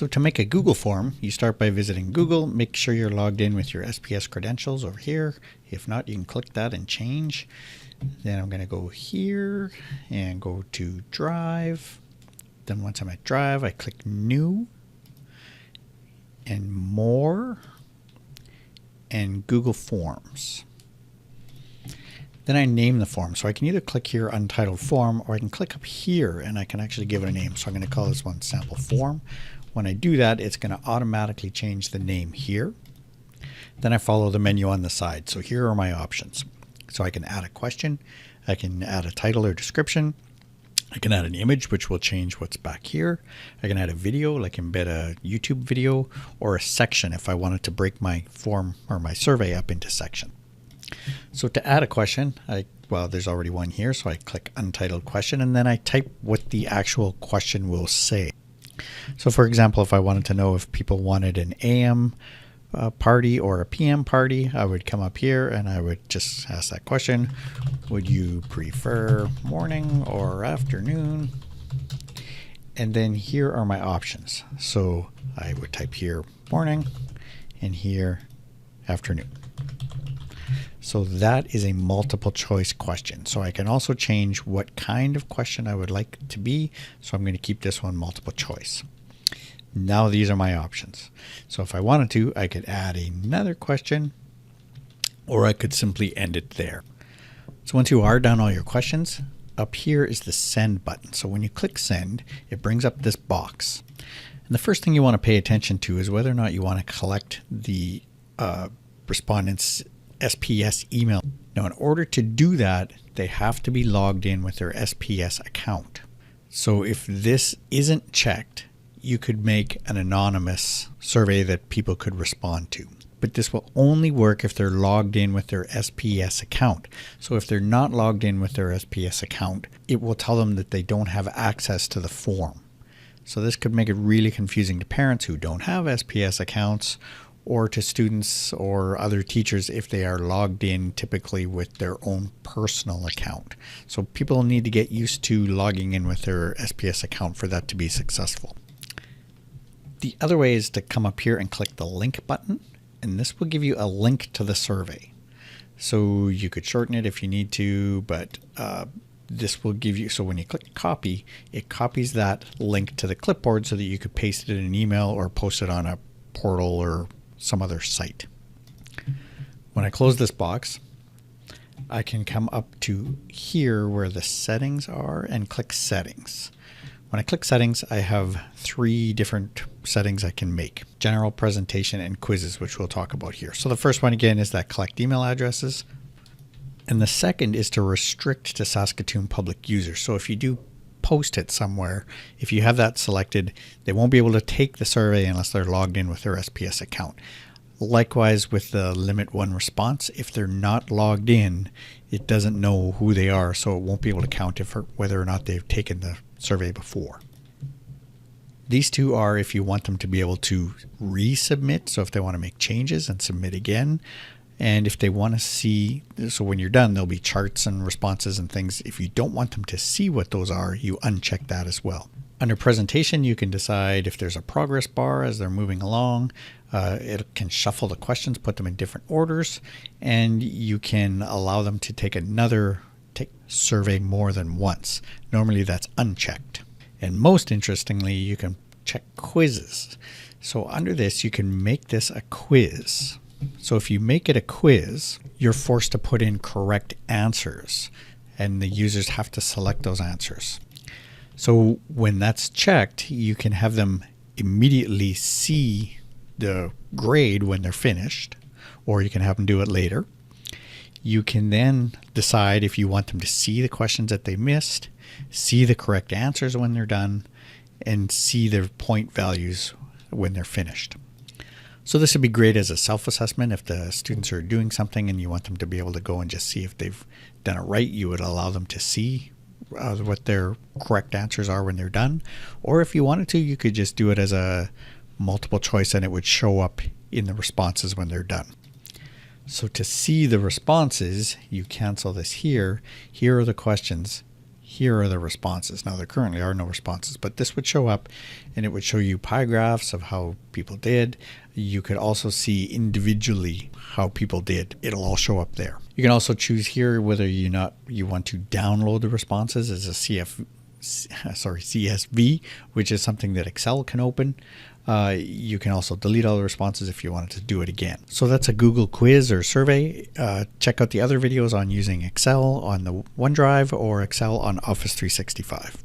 So to make a Google form, you start by visiting Google. Make sure you're logged in with your SPS credentials over here. If not, you can click that and change. Then I'm going to go here and go to Drive. Then once I'm at Drive, I click New and More and Google Forms. Then I name the form. So I can either click here Untitled Form, or I can click up here and I can actually give it a name. So I'm going to call this one Sample Form. When I do that, it's going to automatically change the name here. Then I follow the menu on the side. So here are my options. So I can add a question, I can add a title or description, I can add an image, which will change what's back here. I can add a video, like embed a YouTube video, or a section if I wanted to break my form or my survey up into sections. So to add a question, well, there's already one here, so I click Untitled Question, and then I type what the actual question will say. So for example, if I wanted to know if people wanted an AM party or a PM party, I would come up here and I would just ask that question. Would you prefer morning or afternoon? And then here are my options. So I would type here morning and here afternoon. So that is a multiple choice question. So I can also change what kind of question I would like it to be. So I'm going to keep this one multiple choice. Now these are my options. So if I wanted to, I could add another question, or I could simply end it there. So once you are done all your questions, up here is the send button. So when you click send, it brings up this box. And the first thing you want to pay attention to is whether or not you want to collect the respondent's SPS email. Now in order to do that, they have to be logged in with their SPS account. So if this isn't checked, you could make an anonymous survey that people could respond to. But this will only work if they're logged in with their SPS account. So if they're not logged in with their SPS account, it will tell them that they don't have access to the form. So this could make it really confusing to parents who don't have SPS accounts, or to students or other teachers if they are logged in typically with their own personal account. So people need to get used to logging in with their SPS account for that to be successful. The other way is to come up here and click the link button, and this will give you a link to the survey. So you could shorten it if you need to, but this will give you, so when you click copy, it copies that link to the clipboard so that you could paste it in an email or post it on a portal or some other site. When I close this box, I can come up to here where the settings are and click settings. When I click settings, I have 3 different settings I can make: general, presentation, and quizzes, which we'll talk about here. So the first one again is that collect email addresses. And the second is to restrict to Saskatoon public users. So if you do post it somewhere, if you have that selected, they won't be able to take the survey unless they're logged in with their SPS account. Likewise with the limit 1 response, if they're not logged in, it doesn't know who they are, so it won't be able to count it for whether or not they've taken the survey before. These 2 are if you want them to be able to resubmit, so if they want to make changes and submit again, and if they want to see, so when you're done, there'll be charts and responses and things. If you don't want them to see what those are, you uncheck that as well. Under presentation, you can decide if there's a progress bar as they're moving along. It can shuffle the questions, put them in different orders, and you can allow them to take survey more than once. Normally that's unchecked. And most interestingly, you can check quizzes. So under this, you can make this a quiz. So if you make it a quiz, you're forced to put in correct answers, and the users have to select those answers. So when that's checked, you can have them immediately see the grade when they're finished, or you can have them do it later. You can then decide if you want them to see the questions that they missed, see the correct answers when they're done, and see their point values when they're finished. So this would be great as a self-assessment. If the students are doing something and you want them to be able to go and just see if they've done it right, you would allow them to see what their correct answers are when they're done. Or if you wanted to, you could just do it as a multiple choice and it would show up in the responses when they're done. So to see the responses, you cancel this here. Here are the questions. here are the responses. Now there currently are no responses, but this would show up and it would show you pie graphs of how people did. You could also see individually how people did. It'll all show up there. You can also choose here whether you want to download the responses as a CSV, which is something that Excel can open. You can also delete all the responses if you wanted to do it again. So that's a Google quiz or survey. Check out the other videos on using Excel on the OneDrive or Excel on Office 365.